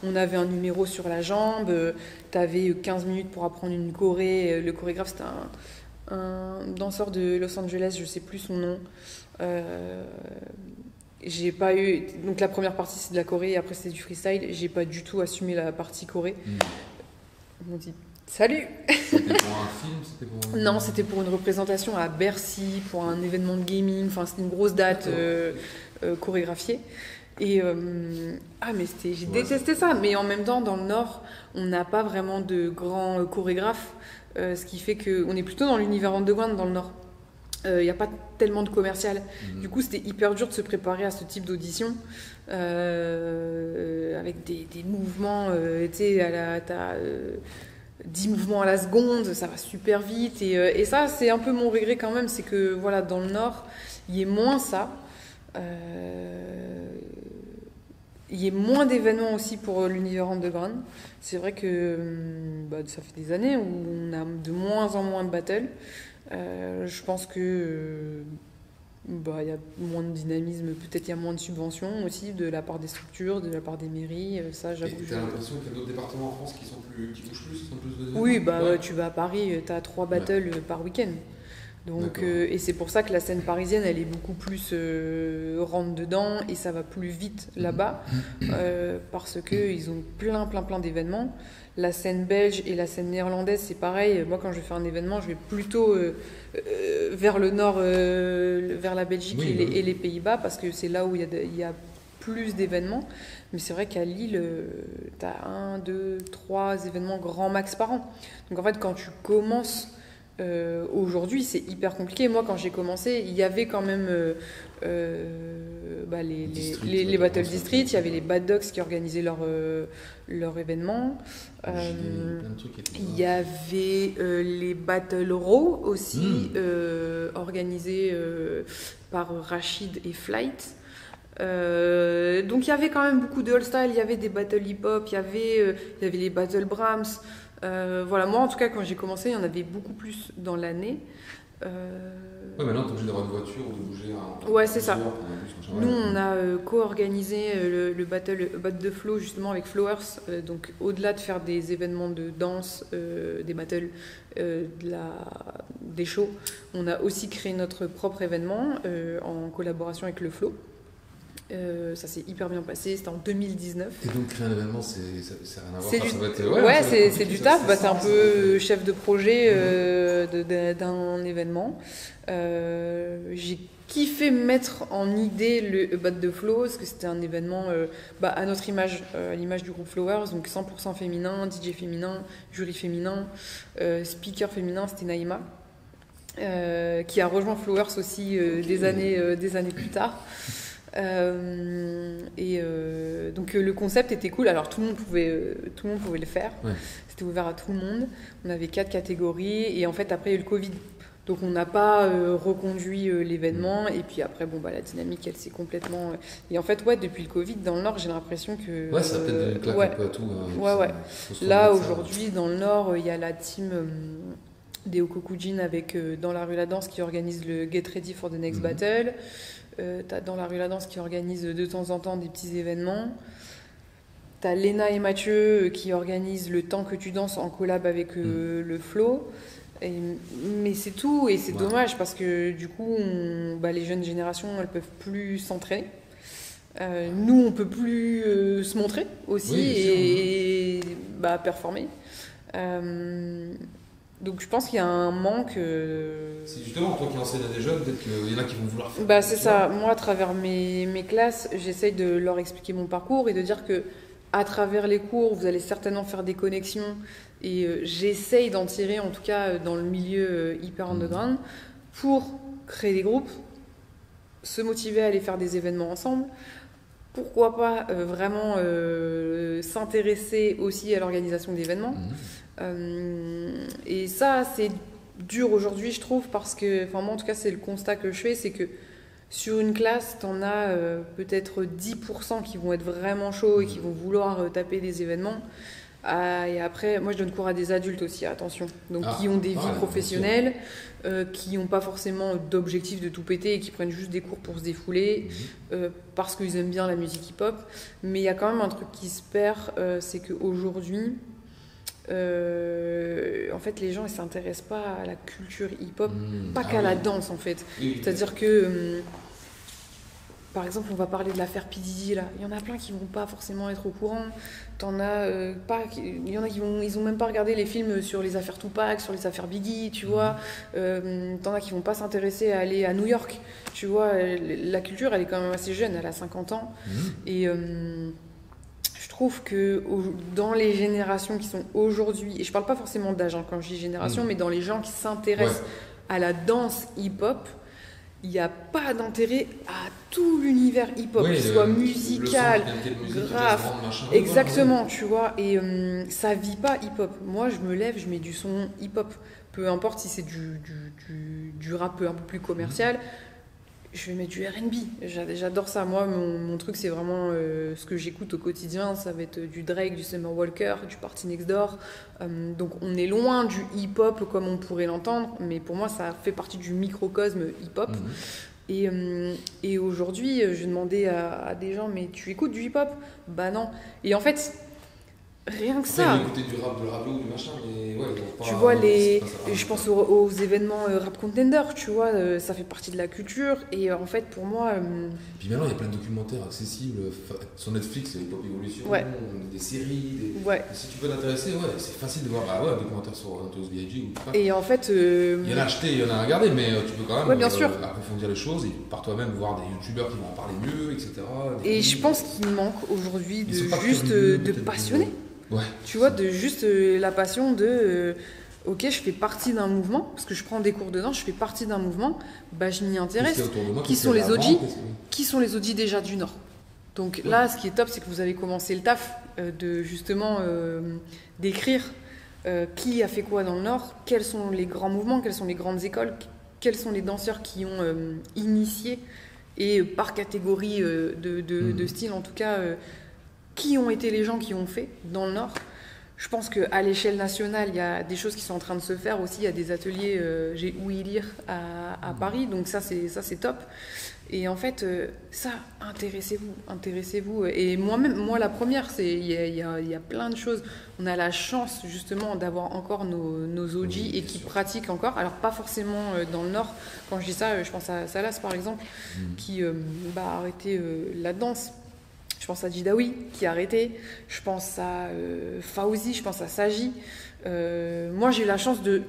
On avait un numéro sur la jambe, t'avais 15 minutes pour apprendre une choré, le chorégraphe c'était un danseur de Los Angeles, je sais plus son nom. J'ai pas eu. Donc la première partie c'est de la choré et après c'est du freestyle. J'ai pas du tout assumé la partie choré. Ils m'ont dit salut. C'était pour un film, Non, c'était pour une représentation à Bercy, pour un événement de gaming. Enfin, c'était une grosse date chorégraphiée. Et mais j'ai détesté ça. Mais en même temps, dans le Nord, on n'a pas vraiment de grands chorégraphes. Ce qui fait qu'on est plutôt dans l'univers underground dans le Nord. Il n'y a pas tellement de commercial. Du coup, c'était hyper dur de se préparer à ce type d'audition. Avec des mouvements, tu sais, t'as 10 mouvements à la seconde, ça va super vite. Et ça, c'est un peu mon regret quand même, c'est que voilà, dans le Nord, il y ait moins ça. Il y a moins d'événements aussi pour l'univers underground. C'est vrai que ça fait des années où on a de moins en moins de battles. Je pense que il y a moins de dynamisme, peut-être il y a moins de subventions aussi de la part des structures, de la part des mairies. Ça, j'avoue. Et t'as l'impression qu'il y a d'autres départements en France qui touchent plus, qui sont plus de... Oui, tu vas à Paris, t'as 3 battles par week-end. Donc, et c'est pour ça que la scène parisienne, elle est beaucoup plus rentre dedans et ça va plus vite là-bas parce qu'ils ont plein d'événements. La scène belge et la scène néerlandaise, c'est pareil. Moi, quand je fais un événement, je vais plutôt vers le nord, vers la Belgique et les Pays-Bas parce que c'est là où il y a plus d'événements. Mais c'est vrai qu'à Lille, tu as 1, 2, 3 événements grand max par an. Donc en fait, quand tu commences Aujourd'hui, c'est hyper compliqué. Moi, quand j'ai commencé, il y avait quand même les Battle District, il y avait les Bad Dogs qui organisaient leur événement. Il y avait les Battle Raw aussi, organisés par Rachid et Flight. Donc il y avait quand même beaucoup de all-style, il y avait des battles hip-hop, il y avait les battles Brahms. Voilà, moi en tout cas quand j'ai commencé, il y en avait beaucoup plus dans l'année. Ouais, maintenant t'es obligé d'avoir une voiture ou de bouger un. Ouais, c'est ça. Bus, Nous on a co-organisé le battle de Flow justement avec Flowers. Donc au-delà de faire des événements de danse, des battles, des shows, on a aussi créé notre propre événement en collaboration avec le Flow. Ça s'est hyper bien passé, c'était en 2019. Et donc créer un événement, c'est rien à voir. C'est du taf, t'es un peu chef de projet d'un événement. J'ai kiffé mettre en idée le Bat de Flow, parce que c'était un événement à notre image, à l'image du groupe Flowers, donc 100% féminin, DJ féminin, jury féminin, speaker féminin, c'était Naïma. Qui a rejoint Flowers aussi des années plus tard. Donc le concept était cool. Alors tout le monde pouvait le faire. Ouais. C'était ouvert à tout le monde. On avait 4 catégories et en fait après il y a eu le Covid. Donc on n'a pas reconduit l'événement et puis après la dynamique elle s'est complètement et en fait depuis le Covid dans le Nord j'ai l'impression que ça a peut-être donné une claque un peu à tout. Là aujourd'hui dans le Nord il y a la team des Okokujin avec Dans la rue la danse qui organise le Get Ready for the Next Battle. T'as Dans la rue la danse qui organise de temps en temps des petits événements. T'as Léna et Mathieu qui organisent Le temps que tu danses en collab avec le Flow. Mais c'est tout et c'est dommage parce que du coup les jeunes générations elles peuvent plus s'entraîner. Nous on peut plus se montrer aussi et performer. Donc je pense qu'il y a un manque. C'est justement toi qui enseignes à des jeunes, peut-être qu'il y en a qui vont vouloir faire. C'est ça. Moi, à travers mes classes, j'essaye de leur expliquer mon parcours et de dire que à travers les cours, vous allez certainement faire des connexions et j'essaye d'en tirer, en tout cas dans le milieu hyper underground, pour créer des groupes, se motiver à aller faire des événements ensemble. Pourquoi pas vraiment s'intéresser aussi à l'organisation d'événements. Et ça, c'est dur aujourd'hui, je trouve, parce que, moi en tout cas, c'est le constat que je fais, c'est que sur une classe, t'en as peut-être 10% qui vont être vraiment chauds et qui vont vouloir taper des événements. Et après, moi je donne cours à des adultes aussi, attention, donc qui ont des vies professionnelles, qui n'ont pas forcément d'objectif de tout péter et qui prennent juste des cours pour se défouler parce qu'ils aiment bien la musique hip-hop. Mais il y a quand même un truc qui se perd, c'est qu'aujourd'hui, en fait, les gens ils s'intéressent pas à la culture hip-hop, pas qu'à la danse en fait. C'est-à-dire que par exemple, on va parler de l'affaire P. Diddy là. Il y en a plein qui vont pas forcément être au courant. T'en as pas. Il y en a ils ont même pas regardé les films sur les affaires Tupac, sur les affaires Biggie, tu vois. T'en as qui vont pas s'intéresser à aller à New York, tu vois. La culture, elle est quand même assez jeune, elle a 50 ans. Et je trouve que dans les générations qui sont aujourd'hui, et je parle pas forcément d'âge quand je dis génération, mais dans les gens qui s'intéressent à la danse hip-hop, il n'y a pas d'intérêt à tout l'univers hip-hop, qu'il soit musical, grave, exactement, tu vois, et ça vit pas hip-hop. Moi, je me lève, je mets du son hip-hop, peu importe si c'est du rap un peu plus commercial, je vais mettre du R&B, j'adore ça. Moi, mon truc, c'est vraiment ce que j'écoute au quotidien, ça va être du Drake, du Summer Walker, du Party Next Door. Donc on est loin du hip-hop comme on pourrait l'entendre, mais pour moi, ça fait partie du microcosme hip-hop. Et aujourd'hui, je demandais à des gens, mais tu écoutes du hip-hop ? Bah non. Et en fait, rien que ça. Écouter du rap, de la radio, du machin, mais tu vois, je pense aux événements Rap Contender, tu vois, ça fait partie de la culture. Et en fait, pour moi. Et puis maintenant, il y a plein de documentaires accessibles sur Netflix, Hip Hop Evolution, des séries. Si tu peux t'intéresser, c'est facile de voir un documentaire sur Notorious B.I.G. Et en fait. Il y en a acheté, il y en a regardé, mais tu peux quand même bien sûr. approfondir les choses et par toi-même voir des youtubeurs qui vont en parler mieux, etc. Et je pense qu'il manque aujourd'hui de passionnés. Tu vois, de juste la passion de ok, je fais partie d'un mouvement, parce que je prends des cours de danse, je fais partie d'un mouvement, bah, je m'y intéresse. Qui sont les OG? Qui sont les OG déjà du Nord? Donc là, ce qui est top, c'est que vous avez commencé le taf de justement d'écrire qui a fait quoi dans le Nord, quels sont les grands mouvements, quelles sont les grandes écoles, quels sont les danseurs qui ont initié, et par catégorie de style en tout cas, qui ont été les gens qui ont fait dans le Nord. Je pense qu'à l'échelle nationale, il y a des choses qui sont en train de se faire aussi. Il y a des ateliers, j'ai ouï lire à Paris, donc ça c'est top. Et en fait, ça, intéressez-vous. Et moi la première, il y a plein de choses. On a la chance justement d'avoir encore nos OG et qui pratiquent encore. Alors pas forcément dans le Nord. Quand je dis ça, je pense à Salas par exemple, qui a arrêté la danse. Je pense à Jidawi qui a arrêté. Je pense à Fauzi, je pense à Saji. Moi, j'ai eu la chance de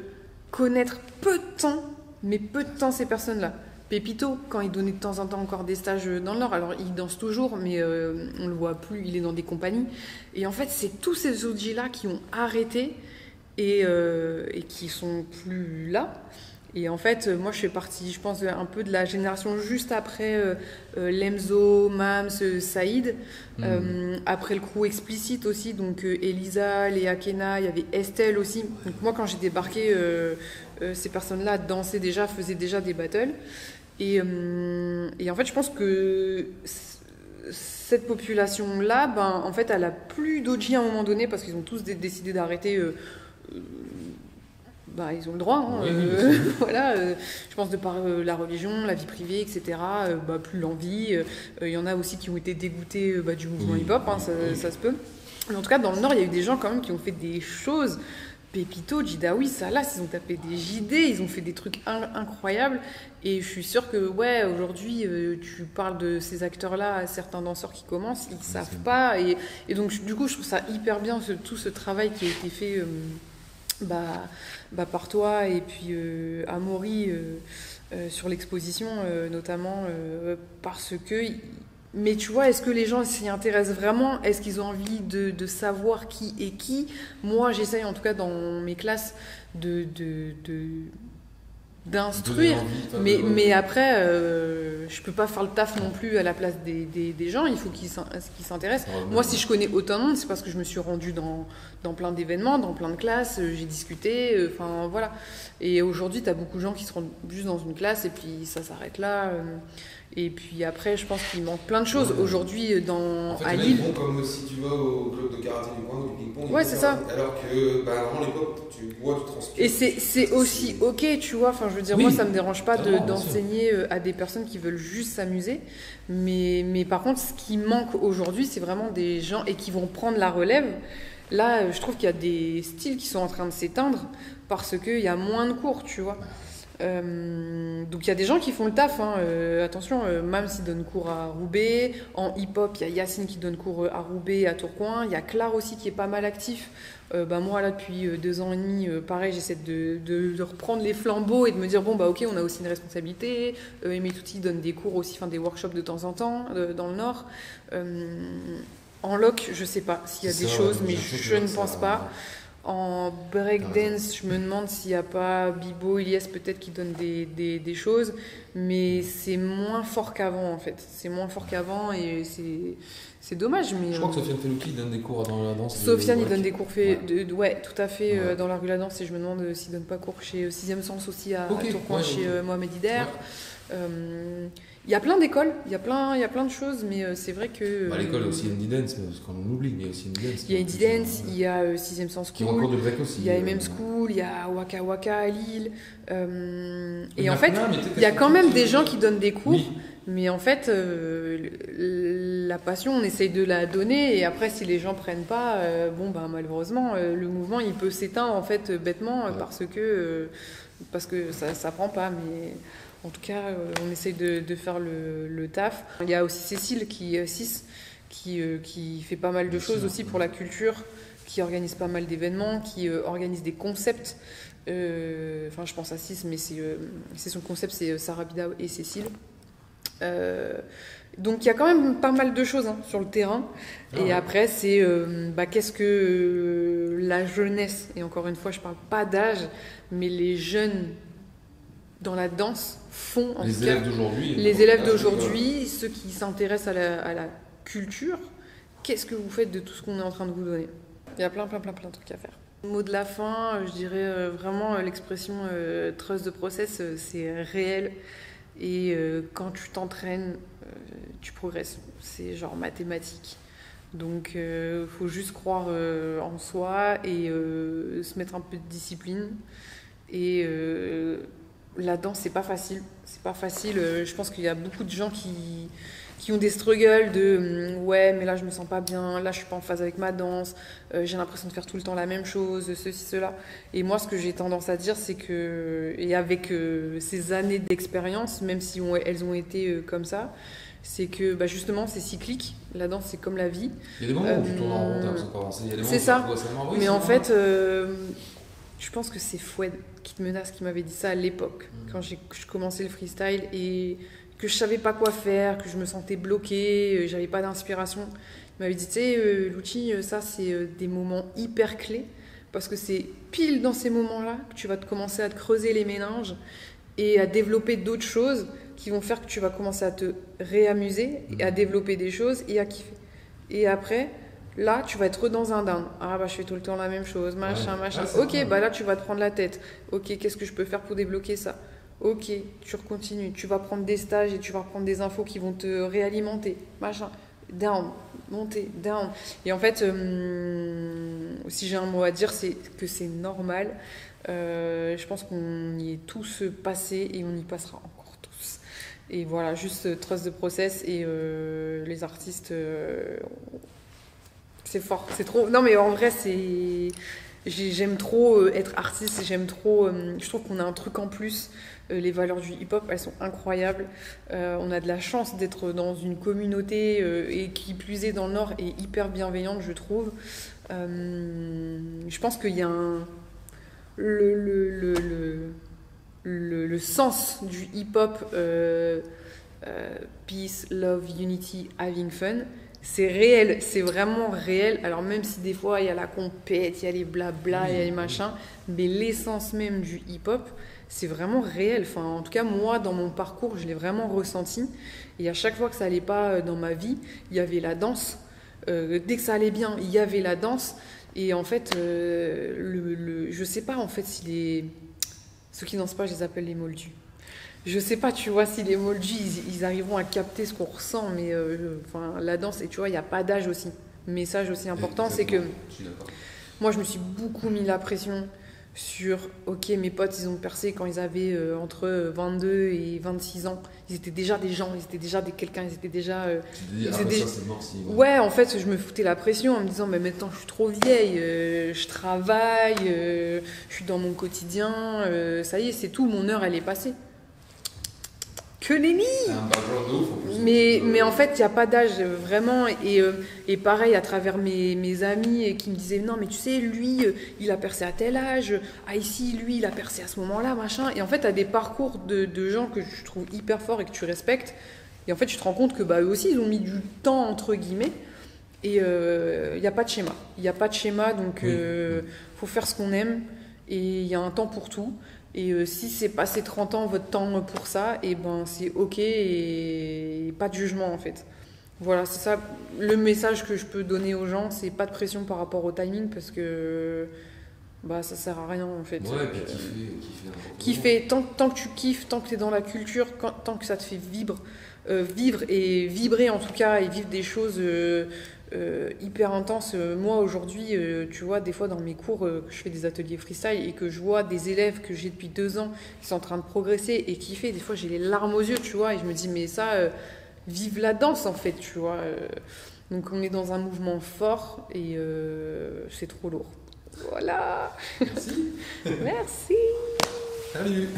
connaître peu de temps ces personnes-là. Pépito, quand il donnait de temps en temps encore des stages dans le Nord, alors il danse toujours, mais on le voit plus, il est dans des compagnies. Et en fait, c'est tous ces OG-là qui ont arrêté et qui sont plus là. Et en fait, moi, je fais partie, je pense, un peu de la génération juste après Lemzo, Mams, Saïd. Après le crew explicite aussi, donc Elisa, Léa Kena, il y avait Estelle aussi. Donc moi, quand j'ai débarqué, ces personnes-là dansaient déjà, faisaient déjà des battles. Et en fait, je pense que cette population-là, en fait, elle a plus d'OG à un moment donné parce qu'ils ont tous décidé d'arrêter. Ils ont le droit, hein, voilà. Je pense de par la religion, la vie privée, etc. Plus l'envie. Il y en a aussi qui ont été dégoûtés du mouvement hip-hop, hein, ça se peut. Mais en tout cas, dans le Nord, il y a eu des gens quand même qui ont fait des choses. Pépito, Jidawi, Salas, ils ont tapé des JD, ils ont fait des trucs incroyables. Et je suis sûre que, aujourd'hui, tu parles de ces acteurs-là à certains danseurs qui commencent, ils ne savent pas. Et donc, du coup, je trouve ça hyper bien, tout ce travail qui a été fait par toi et puis Amaury sur l'exposition, notamment parce que... Mais tu vois, est-ce que les gens s'y intéressent vraiment? Est-ce qu'ils ont envie de savoir qui est qui? Moi, j'essaye en tout cas dans mes classes d'instruire, mais après, je peux pas faire le taf non plus à la place des gens. Il faut qu'ils s'intéressent. Moi, si je connais autant de monde, c'est parce que je me suis rendue dans plein d'événements, dans plein de classes, j'ai discuté, voilà. Et aujourd'hui, tu as beaucoup de gens qui se rendent juste dans une classe et puis ça s'arrête là. Et puis après, je pense qu'il manque plein de choses. Aujourd'hui, à Lille. Ils vont comme si tu vas au club de karaté du coin ou du ping-pong. Ouais, c'est ça. Alors que, avant l'époque, tu transpires. Et c'est aussi ok, tu vois. Enfin, je veux dire, moi, ça me dérange pas d'enseigner à des personnes qui veulent juste s'amuser. Mais par contre, ce qui manque aujourd'hui, c'est vraiment des gens et qui vont prendre la relève. Là, je trouve qu'il y a des styles qui sont en train de s'éteindre parce qu'il y a moins de cours, tu vois. Donc il y a des gens qui font le taf, hein. Attention, Mams il donne cours à Roubaix, en hip-hop il y a Yacine qui donne cours à Roubaix, à Tourcoing, il y a Claire aussi qui est pas mal actif. Moi là depuis 2 ans et demi, pareil, j'essaie de reprendre les flambeaux et de me dire ok, on a aussi une responsabilité. Aimé Touti donne des cours aussi, des workshops de temps en temps dans le Nord. En loc, je sais pas s'il y a des choses, mais je ne pense pas. En breakdance, je me demande s'il n'y a pas Bibo, Ilyes peut-être qui donne des choses, mais c'est moins fort qu'avant en fait. C'est moins fort qu'avant et c'est dommage. Mais, je crois que Sofiane Felouki donne des cours dans la danse. Sofiane, il donne des cours tout à fait dans la rue La Danse, et je me demande s'il donne pas cours chez 6e Sens aussi à Tourcoing, chez Mohamed Hider. Il y a plein d'écoles, il y a plein de choses, mais c'est vrai que... l'école aussi, Indie Dance, parce qu'on l'oublie, mais il y a aussi Indie Dance. Il y a Indie Dance, il y a 6e Sens School, cours de break aussi, il y a MM School, il y a Waka Waka à Lille. Et en fait, il y a quand même des gens qui donnent des cours, mais en fait, la passion, on essaye de la donner, et après, si les gens prennent pas, malheureusement, le mouvement, il peut s'éteindre, en fait, bêtement, parce que ça prend pas, mais... En tout cas, on essaye de faire le taf. Il y a aussi Cécile qui fait pas mal de choses aussi pour la culture, qui organise pas mal d'événements, qui organise des concepts. Je pense à Cis, mais c'est son concept, c'est Sarah Bida et Cécile. Donc il y a quand même pas mal de choses sur le terrain. Et après, c'est qu'est-ce que la jeunesse, et encore une fois, je parle pas d'âge, mais les jeunes dans la danse font en les élèves d'aujourd'hui. Les élèves d'aujourd'hui, ceux qui s'intéressent à la culture, qu'est-ce que vous faites de tout ce qu'on est en train de vous donner? Il y a plein de trucs à faire. Mot de la fin, je dirais vraiment l'expression trust the process, c'est réel. Et quand tu t'entraînes, tu progresses. C'est genre mathématique. Donc faut juste croire en soi et se mettre un peu de discipline. Et la danse, c'est pas facile. C'est pas facile. Je pense qu'il y a beaucoup de gens qui ont des struggles de ouais, mais là je me sens pas bien, là je suis pas en phase avec ma danse, j'ai l'impression de faire tout le temps la même chose, ceci, cela. Et moi, ce que j'ai tendance à dire, c'est que, et avec ces années d'expérience, même si elles ont été comme ça, c'est que justement c'est cyclique. La danse, c'est comme la vie. Il y a des moments où tu tournes en rond, t'as l'impression de pas avancer. Il y a des moments c'est ça. Oui, mais en fait, je pense que c'est Foued qui te menace qui m'avait dit ça à l'époque, quand je commençais le freestyle et que je savais pas quoi faire, que je me sentais bloquée, j'avais pas d'inspiration. Il m'avait dit, tu sais, Lucci, ça c'est des moments hyper clés, parce que c'est pile dans ces moments-là que tu vas commencer à te creuser les méninges et à développer d'autres choses qui vont faire que tu vas commencer à te réamuser, et à développer des choses et à kiffer. Et après, là, tu vas être dans un down. Ah je fais tout le temps la même chose, machin. Ok, là tu vas te prendre la tête. Ok, qu'est-ce que je peux faire pour débloquer ça? Ok, tu continues, tu vas prendre des stages et tu vas prendre des infos qui vont te réalimenter, machin, down, monter, down. Et en fait, si j'ai un mot à dire, c'est que c'est normal. Je pense qu'on y est tous passés et on y passera encore tous. Et voilà, juste trust the process et les artistes, c'est fort, c'est trop. Non mais en vrai, j'aime trop être artiste, j'aime trop. Je trouve qu'on a un truc en plus. Les valeurs du hip-hop, elles sont incroyables. On a de la chance d'être dans une communauté et qui plus est dans le Nord est hyper bienveillante, je trouve. Je pense qu'il y a le sens du hip-hop, peace, love, unity, having fun. C'est réel, c'est vraiment réel. Alors même si des fois il y a la compète, il y a les blabla, il y a les machins, mais l'essence même du hip-hop, c'est vraiment réel. Enfin, en tout cas, moi, dans mon parcours, je l'ai vraiment ressenti. Et à chaque fois que ça allait pas dans ma vie, il y avait la danse. Dès que ça allait bien, il y avait la danse. Et en fait, je sais pas en fait si ceux qui dansent pas, je les appelle les moldus. Je sais pas, tu vois, si les moldus, ils arriveront à capter ce qu'on ressent, mais la danse, et tu vois, il n'y a pas d'âge aussi. Message aussi important, c'est que moi, je me suis beaucoup mis la pression sur, ok, mes potes, ils ont percé quand ils avaient entre 22 et 26 ans. Ils étaient déjà des gens, ils étaient déjà quelqu'un, ils étaient déjà... ça, c'est mort, si, ouais, en fait, je me foutais la pression en me disant, mais maintenant, je suis trop vieille, je travaille, je suis dans mon quotidien, ça y est, c'est tout, mon heure, elle est passée. Que nenni! Mais en fait, il n'y a pas d'âge, vraiment. Et pareil, à travers mes amis qui me disaient, non, mais tu sais, lui, il a percé à tel âge. Ah, ici, lui, il a percé à ce moment-là, machin. Et en fait, tu as des parcours de gens que je trouve hyper forts et que tu respectes. Et en fait, tu te rends compte que eux aussi, ils ont mis du temps, entre guillemets. Et il n'y a pas de schéma. Il n'y a pas de schéma, donc faut faire ce qu'on aime. Et il y a un temps pour tout. Et si c'est passé 30 ans, votre temps pour ça, et ben c'est ok et pas de jugement en fait. Voilà, c'est ça le message que je peux donner aux gens, c'est pas de pression par rapport au timing parce que ça sert à rien en fait. Ouais, puis kiffer, tant que tu kiffes, tant que tu es dans la culture, tant que ça te fait vivre et vibrer en tout cas et vivre des choses hyper intenses. Moi aujourd'hui, tu vois, des fois dans mes cours, je fais des ateliers freestyle et que je vois des élèves que j'ai depuis 2 ans qui sont en train de progresser et kiffer, des fois j'ai les larmes aux yeux, tu vois, et je me dis mais ça, vive la danse en fait, tu vois. Donc on est dans un mouvement fort et c'est trop lourd. Voilà. Merci. Merci. Salut.